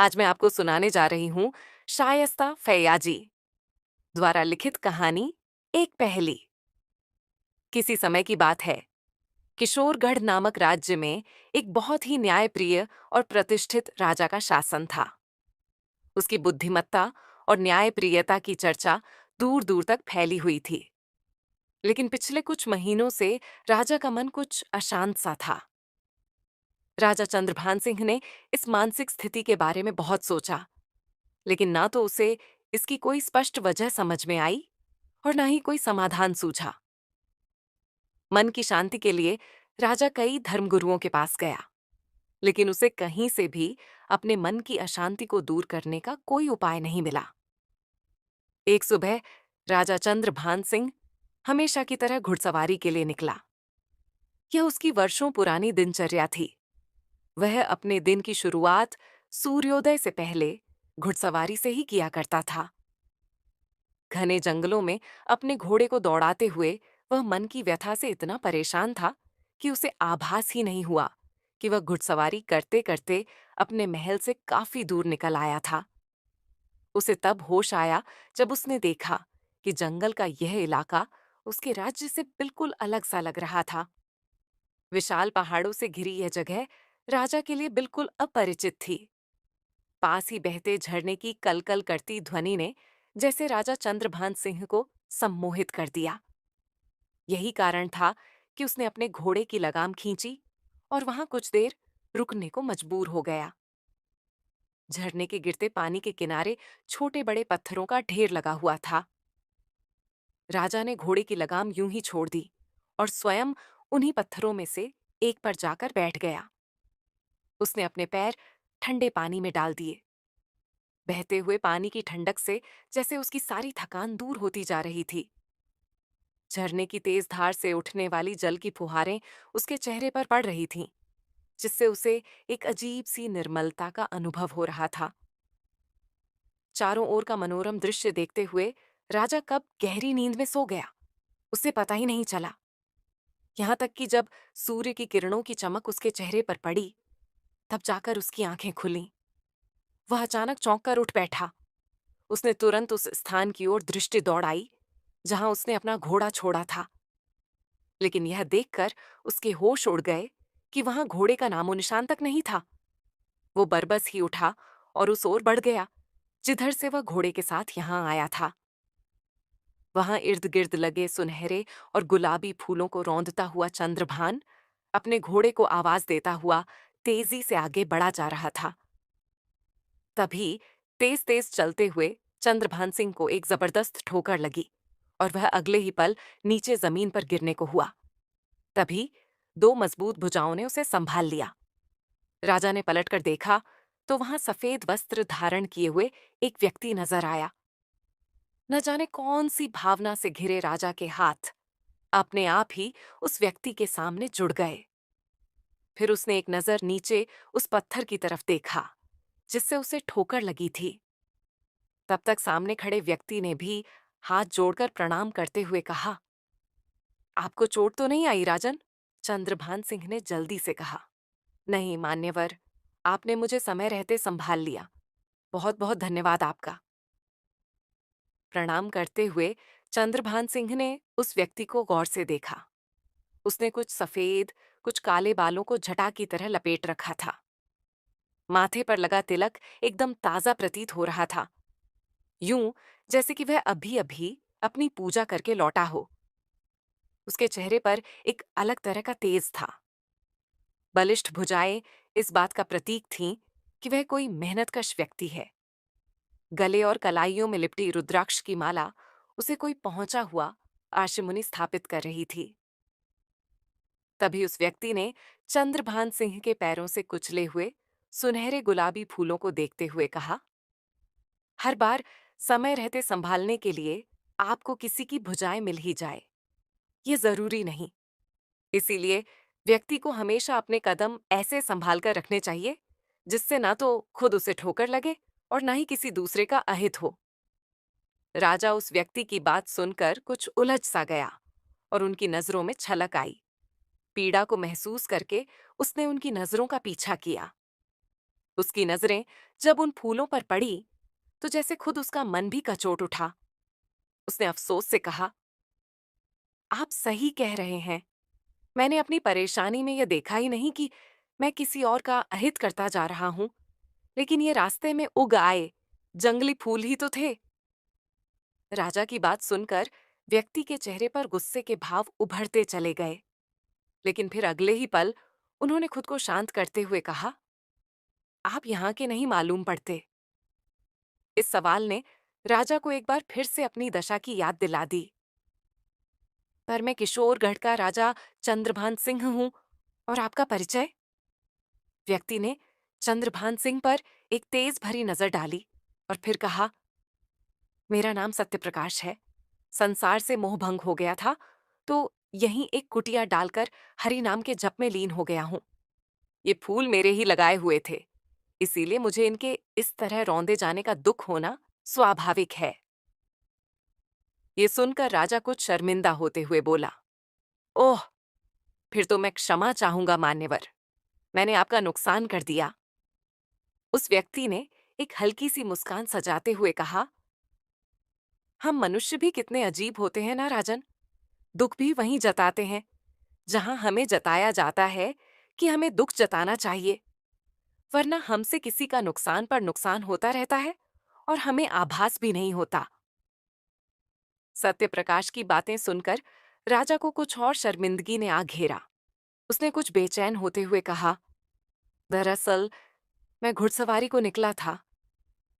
आज मैं आपको सुनाने जा रही हूँ शायस्ता फैयाजी द्वारा लिखित कहानी एक पहेली। किसी समय की बात है। किशोरगढ़ नामक राज्य में एक बहुत ही न्यायप्रिय और प्रतिष्ठित राजा का शासन था। उसकी बुद्धिमत्ता और न्यायप्रियता की चर्चा दूर दूर तक फैली हुई थी। लेकिन पिछले कुछ महीनों से राजा का मन कुछ अशांत सा था। राजा चंद्रभान सिंह ने इस मानसिक स्थिति के बारे में बहुत सोचा, लेकिन ना तो उसे इसकी कोई स्पष्ट वजह समझ में आई और ना ही कोई समाधान सूझा। मन की शांति के लिए राजा कई धर्मगुरुओं के पास गया, लेकिन उसे कहीं से भी अपने मन की अशांति को दूर करने का कोई उपाय नहीं मिला। एक सुबह राजा चंद्रभान सिंह हमेशा की तरह घुड़सवारी के लिए निकला। यह उसकी वर्षों पुरानी दिनचर्या थी। वह अपने दिन की शुरुआत सूर्योदय से पहले घुड़सवारी से ही किया करता था। घने जंगलों में अपने घोड़े को दौड़ाते हुए वह मन की व्यथा से इतना परेशान था कि उसे आभास ही नहीं हुआ कि वह घुड़सवारी करते करते अपने महल से काफी दूर निकल आया था। उसे तब होश आया जब उसने देखा कि जंगल का यह इलाका उसके राज्य से बिल्कुल अलग सा लग रहा था। विशाल पहाड़ों से घिरी यह जगह राजा के लिए बिल्कुल अपरिचित थी। पास ही बहते झरने की कलकल करती ध्वनि ने जैसे राजा चंद्रभान सिंह को सम्मोहित कर दिया। यही कारण था कि उसने अपने घोड़े की लगाम खींची और वहां कुछ देर रुकने को मजबूर हो गया। झरने के गिरते पानी के किनारे छोटे बड़े पत्थरों का ढेर लगा हुआ था। राजा ने घोड़े की लगाम यूं ही छोड़ दी और स्वयं उन्हीं पत्थरों में से एक पर जाकर बैठ गया। उसने अपने पैर ठंडे पानी में डाल दिए। बहते हुए पानी की ठंडक से जैसे उसकी सारी थकान दूर होती जा रही थी। झरने की तेज धार से उठने वाली जल की फुहारें उसके चेहरे पर पड़ रही थीं, जिससे उसे एक अजीब सी निर्मलता का अनुभव हो रहा था। चारों ओर का मनोरम दृश्य देखते हुए राजा कब गहरी नींद में सो गया, उसे पता ही नहीं चला। यहां तक कि जब सूर्य की किरणों की चमक उसके चेहरे पर पड़ी, तब जाकर उसकी आंखें खुलीं। वह अचानक चौंक कर उठ बैठा। उसने तुरंत उस स्थान की ओर दृष्टि दौड़ाई जहां उसने अपना घोड़ा छोड़ा था। लेकिन यह देखकर उसके होश उड़ गए कि वहां घोड़े का नामो निशान तक नहीं था। वो बरबस ही उठा और उस ओर बढ़ गया जिधर से वह घोड़े के साथ यहां आया था। वहां इर्द गिर्द लगे सुनहरे और गुलाबी फूलों को रौंदता हुआ चंद्रभान अपने घोड़े को आवाज देता हुआ तेजी से आगे बढ़ा जा रहा था। तभी तेज तेज चलते हुए चंद्रभान सिंह को एक जबरदस्त ठोकर लगी और वह अगले ही पल नीचे जमीन पर गिरने को हुआ। तभी दो मजबूत भुजाओं ने उसे संभाल लिया। राजा ने पलटकर देखा तो वहां सफेद वस्त्र धारण किए हुए एक व्यक्ति नजर आया। न जाने कौन सी भावना से घिरे राजा के हाथ अपने आप ही उस व्यक्ति के सामने जुड़ गए। फिर उसने एक नजर नीचे उस पत्थर की तरफ देखा जिससे उसे ठोकर लगी थी। तब तक सामने खड़े व्यक्ति ने भी हाथ जोड़कर प्रणाम करते हुए कहा, आपको चोट तो नहीं आई राजन? चंद्रभान सिंह ने जल्दी से कहा, नहीं मान्यवर, आपने मुझे समय रहते संभाल लिया। बहुत बहुत धन्यवाद आपका। प्रणाम करते हुए चंद्रभान सिंह ने उस व्यक्ति को गौर से देखा। उसने कुछ सफेद कुछ काले बालों को जटा की तरह लपेट रखा था। माथे पर लगा तिलक एकदम ताजा प्रतीत हो रहा था, यूं जैसे कि वह अभी अभी अपनी पूजा करके लौटा हो। उसके चेहरे पर एक अलग तरह का तेज था। बलिष्ठ भुजाएं इस बात का प्रतीक थीं कि वह कोई मेहनतकश व्यक्ति है। गले और कलाइयों में लिपटी रुद्राक्ष की माला उसे कोई पहुंचा हुआ आशिमुनि स्थापित कर रही थी। तभी उस व्यक्ति ने चंद्रभान सिंह के पैरों से कुचले हुए सुनहरे गुलाबी फूलों को देखते हुए कहा, हर बार समय रहते संभालने के लिए आपको किसी की भुजाएं मिल ही जाए, ये जरूरी नहीं। इसीलिए व्यक्ति को हमेशा अपने कदम ऐसे संभाल कर रखने चाहिए जिससे ना तो खुद उसे ठोकर लगे और ना ही किसी दूसरे का अहित हो। राजा उस व्यक्ति की बात सुनकर कुछ उलझ सा गया और उनकी नजरों में छलक आई। पीड़ा को महसूस करके उसने उनकी नजरों का पीछा किया। उसकी नजरें जब उन फूलों पर पड़ी तो जैसे खुद उसका मन भी कचोट उठा। उसने अफसोस से कहा, आप सही कह रहे हैं। मैंने अपनी परेशानी में यह देखा ही नहीं कि मैं किसी और का अहित करता जा रहा हूं, लेकिन ये रास्ते में उग आए जंगली फूल ही तो थे। राजा की बात सुनकर व्यक्ति के चेहरे पर गुस्से के भाव उभरते चले गए, लेकिन फिर अगले ही पल उन्होंने खुद को शांत करते हुए कहा, आप यहाँ के नहीं मालूम पड़ते। इस सवाल ने राजा को एक बार फिर से अपनी दशा की याद दिला दी। पर मैं किशोरगढ़ का राजा चंद्रभान सिंह हूं, और आपका परिचय? व्यक्ति ने चंद्रभान सिंह पर एक तेज भरी नजर डाली और फिर कहा, मेरा नाम सत्यप्रकाश है। संसार से मोहभंग हो गया था तो यहीं एक कुटिया डालकर हरि नाम के जप में लीन हो गया हूं। ये फूल मेरे ही लगाए हुए थे, इसीलिए मुझे इनके इस तरह रौंदे जाने का दुख होना स्वाभाविक है। ये सुनकर राजा कुछ शर्मिंदा होते हुए बोला, ओह, फिर तो मैं क्षमा चाहूंगा मान्यवर, मैंने आपका नुकसान कर दिया। उस व्यक्ति ने एक हल्की सी मुस्कान सजाते हुए कहा, हम मनुष्य भी कितने अजीब होते हैं ना राजन। दुख भी वहीं जताते हैं जहां हमें जताया जाता है कि हमें दुख जताना चाहिए, वरना हमसे किसी का नुकसान पर नुकसान होता रहता है और हमें आभास भी नहीं होता। सत्यप्रकाश की बातें सुनकर राजा को कुछ और शर्मिंदगी ने आ घेरा। उसने कुछ बेचैन होते हुए कहा, दरअसल मैं घुड़सवारी को निकला था,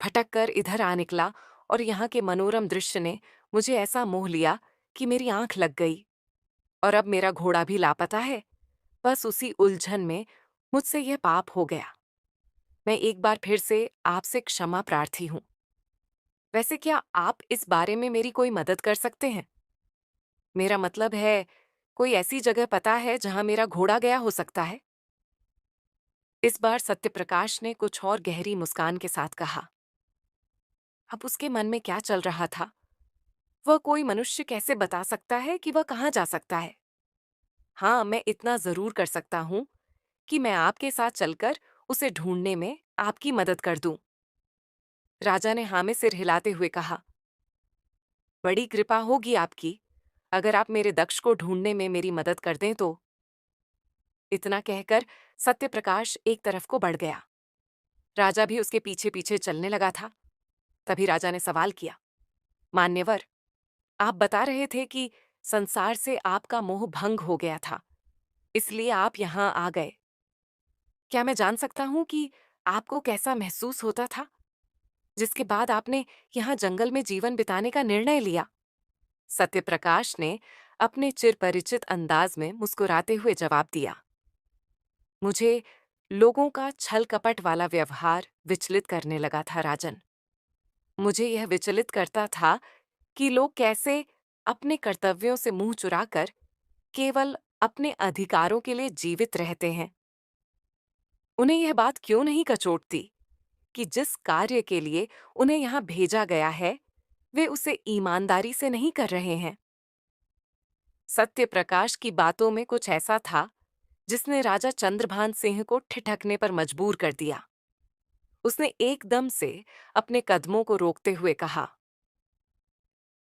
भटक कर इधर आ निकला और यहाँ के मनोरम दृश्य ने मुझे ऐसा मोह लिया कि मेरी आंख लग गई, और अब मेरा घोड़ा भी लापता है। बस उसी उलझन में मुझसे यह पाप हो गया। मैं एक बार फिर से आपसे क्षमा प्रार्थी हूं। वैसे क्या आप इस बारे में मेरी कोई मदद कर सकते हैं? मेरा मतलब है, कोई ऐसी जगह पता है जहां मेरा घोड़ा गया हो सकता है? इस बार सत्यप्रकाश ने कुछ और गहरी मुस्कान के साथ कहा। अब उसके मन में क्या चल रहा था, वह कोई मनुष्य कैसे बता सकता है कि वह कहाँ जा सकता है? हाँ, मैं इतना जरूर कर सकता हूं कि मैं आपके साथ चलकर उसे ढूंढने में आपकी मदद कर दूं। राजा ने हाँ में सिर हिलाते हुए कहा, बड़ी कृपा होगी आपकी अगर आप मेरे दक्ष को ढूंढने में मेरी मदद कर दें तो। इतना कहकर सत्यप्रकाश एक तरफ को बढ़ गया। राजा भी उसके पीछे पीछे चलने लगा था। तभी राजा ने सवाल किया, मान्यवर, आप बता रहे थे कि संसार से आपका मोह भंग हो गया था, इसलिए आप यहां आ गए। क्या मैं जान सकता हूं कि आपको कैसा महसूस होता था, जिसके बाद आपने यहां जंगल में जीवन बिताने का निर्णय लिया? सत्यप्रकाश ने अपने चिरपरिचित अंदाज में मुस्कुराते हुए जवाब दिया, मुझे लोगों का छल कपट वाला व्यवहार विचलित करने लगा था राजन। मुझे यह विचलित करता था कि लोग कैसे अपने कर्तव्यों से मुंह चुराकर केवल अपने अधिकारों के लिए जीवित रहते हैं। उन्हें यह बात क्यों नहीं कचोटती कि जिस कार्य के लिए उन्हें यहां भेजा गया है, वे उसे ईमानदारी से नहीं कर रहे हैं। सत्यप्रकाश की बातों में कुछ ऐसा था जिसने राजा चंद्रभान सिंह को ठिठकने पर मजबूर कर दिया। उसने एकदम से अपने कदमों को रोकते हुए कहा,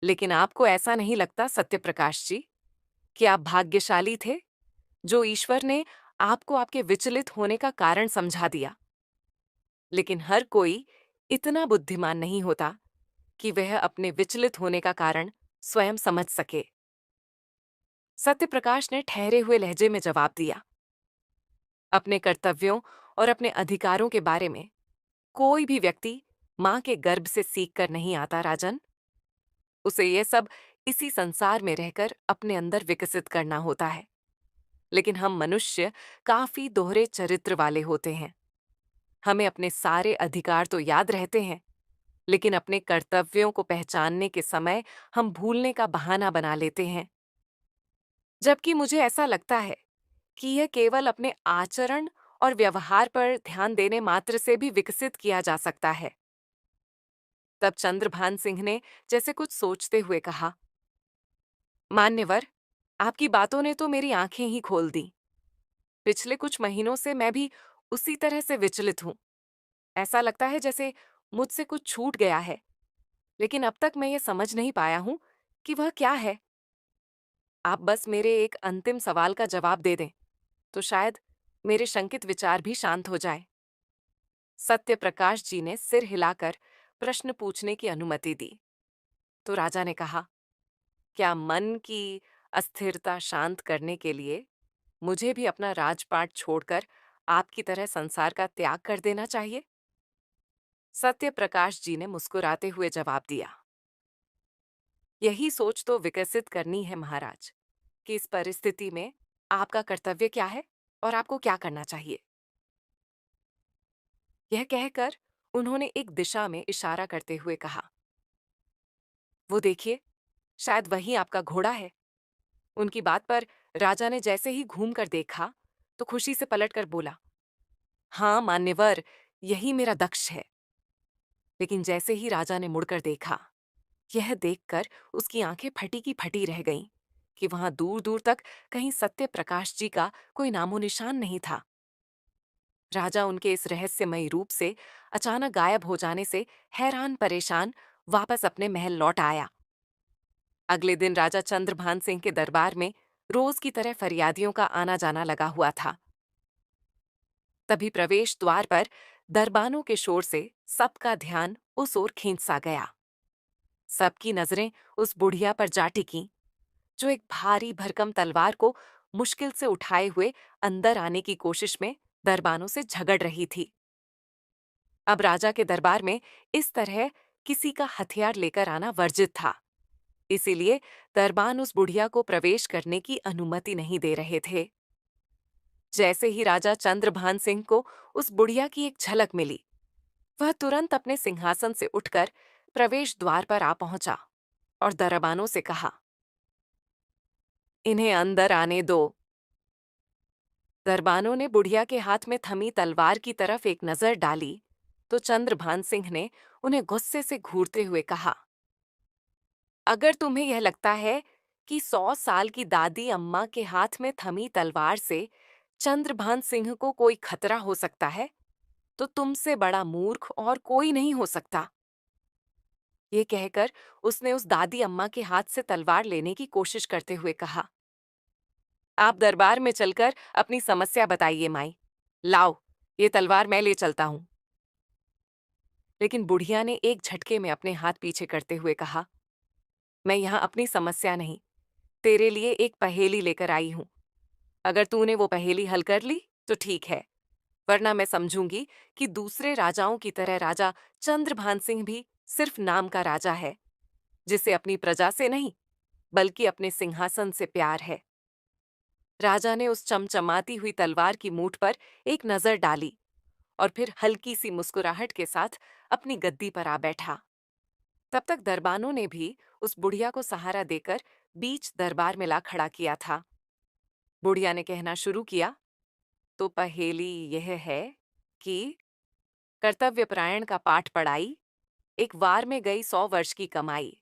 लेकिन आपको ऐसा नहीं लगता सत्यप्रकाश जी कि आप भाग्यशाली थे जो ईश्वर ने आपको आपके विचलित होने का कारण समझा दिया? लेकिन हर कोई इतना बुद्धिमान नहीं होता कि वह अपने विचलित होने का कारण स्वयं समझ सके। सत्यप्रकाश ने ठहरे हुए लहजे में जवाब दिया, अपने कर्तव्यों और अपने अधिकारों के बारे में कोई भी व्यक्ति मां के गर्भ से सीख कर नहीं आता राजन। उसे यह सब इसी संसार में रहकर अपने अंदर विकसित करना होता है। लेकिन हम मनुष्य काफी दोहरे चरित्र वाले होते हैं। हमें अपने सारे अधिकार तो याद रहते हैं, लेकिन अपने कर्तव्यों को पहचानने के समय हम भूलने का बहाना बना लेते हैं। जबकि मुझे ऐसा लगता है कि यह केवल अपने आचरण और व्यवहार पर ध्यान देने मात्र से भी विकसित किया जा सकता है। तब चंद्रभान सिंह ने जैसे कुछ सोचते हुए कहा, मान्यवर, आपकी बातों ने तो मेरी आंखें ही खोल दी। पिछले कुछ महीनों से मैं भी उसी तरह से विचलित हूं। ऐसा लगता है जैसे मुझसे कुछ छूट गया है, लेकिन अब तक मैं ये समझ नहीं पाया हूँ कि वह क्या है। आप बस मेरे एक अंतिम सवाल का जवाब दे दें, तो शायद मेरे शंकित विचार भी शांत हो जाए। सत्य प्रकाश जी ने सिर हिलाकर प्रश्न पूछने की अनुमति दी। तो राजा ने कहा, क्या मन की अस्थिरता शांत करने के लिए मुझे भी अपना राजपाट छोड़कर आपकी तरह संसार का त्याग कर देना चाहिए? सत्य प्रकाश जी ने मुस्कुराते हुए जवाब दिया, यही सोच तो विकसित करनी है महाराज, कि इस परिस्थिति में आपका कर्तव्य क्या है और आपको क्या करना चाहिए। यह कहकर उन्होंने एक दिशा में इशारा करते हुए कहा, वो देखिए, शायद वही आपका घोड़ा है। उनकी बात पर राजा ने जैसे ही घूम कर देखा, तो खुशी से पलटकर बोला, हाँ मान्यवर, यही मेरा दक्ष है। लेकिन जैसे ही राजा ने मुड़कर देखा, यह देखकर उसकी आंखें फटी की फटी रह गईं कि वहां दूर दूर तक कहीं सत्य प्रकाश जी का कोई नामो निशान नहीं था। राजा उनके इस रहस्यमयी रूप से अचानक गायब हो जाने से हैरान परेशान वापस अपने महल लौट आया। अगले दिन राजा चंद्रभान सिंह के दरबार में रोज की तरह फरियादियों का आना जाना लगा हुआ था। तभी प्रवेश द्वार पर दरबानों के शोर से सबका ध्यान उस ओर खींच सा गया। सबकी नजरें उस बुढ़िया पर जा टिकीं, जो एक भारी भरकम तलवार को मुश्किल से उठाए हुए अंदर आने की कोशिश में दरबानों से झगड़ रही थी। अब राजा के दरबार में इस तरह किसी का हथियार लेकर आना वर्जित था, इसीलिए दरबान उस बुढ़िया को प्रवेश करने की अनुमति नहीं दे रहे थे। जैसे ही राजा चंद्रभान सिंह को उस बुढ़िया की एक झलक मिली, वह तुरंत अपने सिंहासन से उठकर प्रवेश द्वार पर आ पहुंचा और दरबानों से कहा, इन्हें अंदर आने दो। दरबानों ने बुढ़िया के हाथ में थमी तलवार की तरफ एक नजर डाली, तो चंद्रभान सिंह ने उन्हें गुस्से से घूरते हुए कहा, अगर तुम्हें यह लगता है कि 100 साल की दादी अम्मा के हाथ में थमी तलवार से चंद्रभान सिंह को कोई खतरा हो सकता है, तो तुमसे बड़ा मूर्ख और कोई नहीं हो सकता। ये कहकर उसने उस दादी अम्मा के हाथ से तलवार लेने की कोशिश करते हुए कहा, आप दरबार में चलकर अपनी समस्या बताइए माई। लाओ, ये तलवार मैं ले चलता हूं। लेकिन बुढ़िया ने एक झटके में अपने हाथ पीछे करते हुए कहा, मैं यहां अपनी समस्या नहीं, तेरे लिए एक पहेली लेकर आई हूं। अगर तूने वो पहेली हल कर ली तो ठीक है, वरना मैं समझूंगी कि दूसरे राजाओं की तरह राजा चंद्रभान सिंह भी सिर्फ नाम का राजा है, जिसे अपनी प्रजा से नहीं बल्कि अपने सिंहासन से प्यार है। राजा ने उस चमचमाती हुई तलवार की मूठ पर एक नजर डाली और फिर हल्की सी मुस्कुराहट के साथ अपनी गद्दी पर आ बैठा। तब तक दरबानों ने भी उस बुढ़िया को सहारा देकर बीच दरबार में ला खड़ा किया था। बुढ़िया ने कहना शुरू किया, तो पहेली यह है कि कर्तव्यपरायण का पाठ पढ़ाई, एक वार में गई 100 वर्ष की कमाई,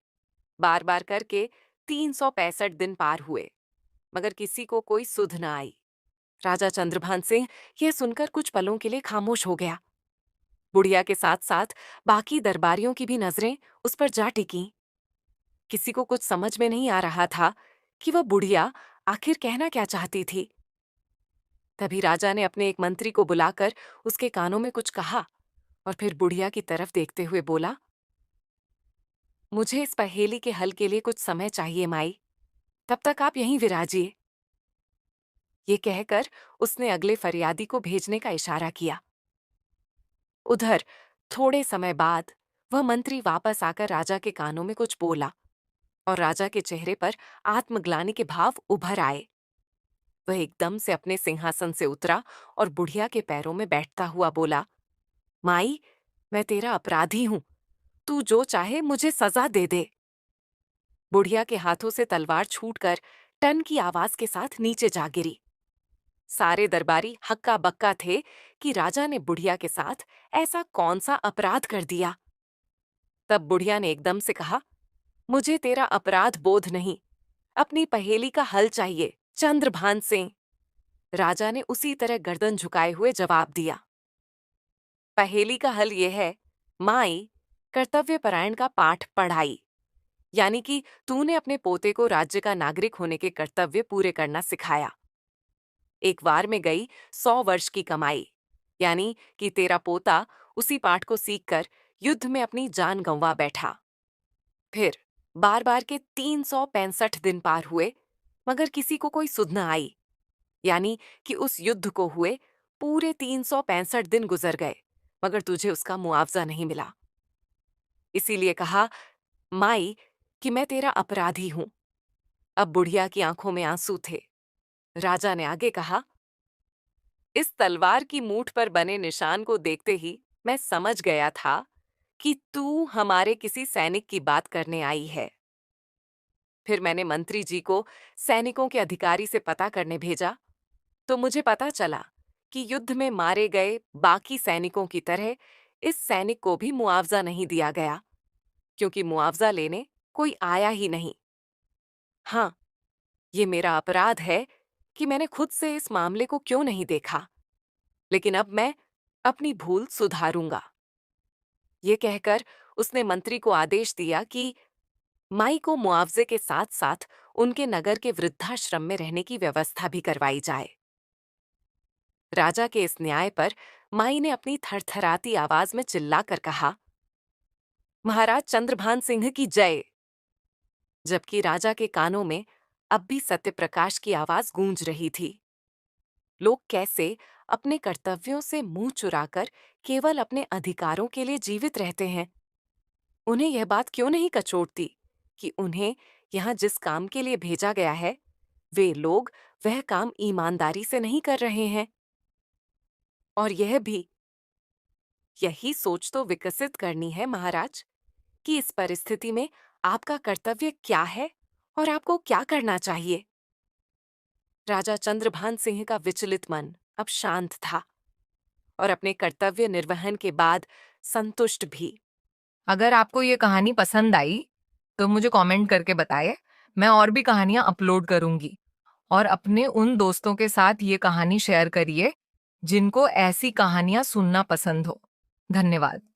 बार बार करके 365 दिन पार हुए, मगर किसी को कोई सुध न आई। राजा चंद्रभान सिंह यह सुनकर कुछ पलों के लिए खामोश हो गया। बुढ़िया के साथ साथ बाकी दरबारियों की भी नजरें उस पर जा टिकीं। किसी को कुछ समझ में नहीं आ रहा था कि वह बुढ़िया आखिर कहना क्या चाहती थी। तभी राजा ने अपने एक मंत्री को बुलाकर उसके कानों में कुछ कहा और फिर बुढ़िया की तरफ देखते हुए बोला, मुझे इस पहेली के हल के लिए कुछ समय चाहिए माई, तब तक आप यहीं विराजिए। ये कहकर उसने अगले फरियादी को भेजने का इशारा किया। उधर थोड़े समय बाद वह मंत्री वापस आकर राजा के कानों में कुछ बोला और राजा के चेहरे पर आत्मग्लानि के भाव उभर आए। वह एकदम से अपने सिंहासन से उतरा और बुढ़िया के पैरों में बैठता हुआ बोला, माई, मैं तेरा अपराधी हूं, तू जो चाहे मुझे सजा दे दे। बुढ़िया के हाथों से तलवार छूटकर टन की आवाज के साथ नीचे जा गिरी। सारे दरबारी हक्का बक्का थे कि राजा ने बुढ़िया के साथ ऐसा कौन सा अपराध कर दिया। तब बुढ़िया ने एकदम से कहा, मुझे तेरा अपराध बोध नहीं, अपनी पहेली का हल चाहिए, चंद्रभान सिंह। राजा ने उसी तरह गर्दन झुकाए हुए जवाब दिया। पहेली का हल ये है, माई कर्तव्य परायण का पाठ पढ़ाई, यानी कि तूने अपने पोते को राज्य का नागरिक होने के कर्तव्य पूरे करना सिखाया। एक वार में गई 100 वर्ष की कमाई, यानी कि तेरा पोता उसी पाठ को सीखकर युद्ध में अपनी जान गंवा बैठा। फिर बार बार के 365 दिन पार हुए, मगर किसी को कोई सुध न आई, यानी कि उस युद्ध को हुए पूरे 365 दिन गुजर गए, मगर तुझे उसका मुआवजा नहीं मिला। इसीलिए कहा, माई, कि मैं तेरा अपराधी हूं। अब बुढ़िया की आंखों में आंसू थे। राजा ने आगे कहा, इस तलवार की मूठ पर बने निशान को देखते ही मैं समझ गया था कि तू हमारे किसी सैनिक की बात करने आई है। फिर मैंने मंत्री जी को सैनिकों के अधिकारी से पता करने भेजा, तो मुझे पता चला कि युद्ध में मारे गए बाकी सैनिकों की तरह इस सैनिक को भी मुआवजा नहीं दिया गया, क्योंकि मुआवजा लेने कोई आया ही नहीं। हाँ, ये मेरा अपराध है कि मैंने खुद से इस मामले को क्यों नहीं देखा, लेकिन अब मैं अपनी भूल सुधारूंगा। ये कहकर उसने मंत्री को आदेश दिया कि माई को मुआवजे के साथ साथ उनके नगर के वृद्धाश्रम में रहने की व्यवस्था भी करवाई जाए। राजा के इस न्याय पर माई ने अपनी थरथराती आवाज में चिल्लाकर कहा, महाराज चंद्रभान सिंह की जय। जबकि राजा के कानों में अब भी सत्यप्रकाश की आवाज गूंज रही थी। लोग कैसे अपने कर्तव्यों से मुंह चुराकर केवल अपने अधिकारों के लिए जीवित रहते हैं। उन्हें यह बात क्यों नहीं कचोटती कि उन्हें यहाँ जिस काम के लिए भेजा गया है, वे लोग वह काम ईमानदारी से नहीं कर रहे हैं। और यह भी, यही सोच तो विकसित करनी है महाराज, कि इस परिस्थिति में आपका कर्तव्य क्या है और आपको क्या करना चाहिए। राजा चंद्रभान सिंह का विचलित मन अब शांत था और अपने कर्तव्य निर्वहन के बाद संतुष्ट भी। अगर आपको ये कहानी पसंद आई तो मुझे कमेंट करके बताएं। मैं और भी कहानियां अपलोड करूंगी। और अपने उन दोस्तों के साथ ये कहानी शेयर करिए जिनको ऐसी कहानियां सुनना पसंद हो। धन्यवाद।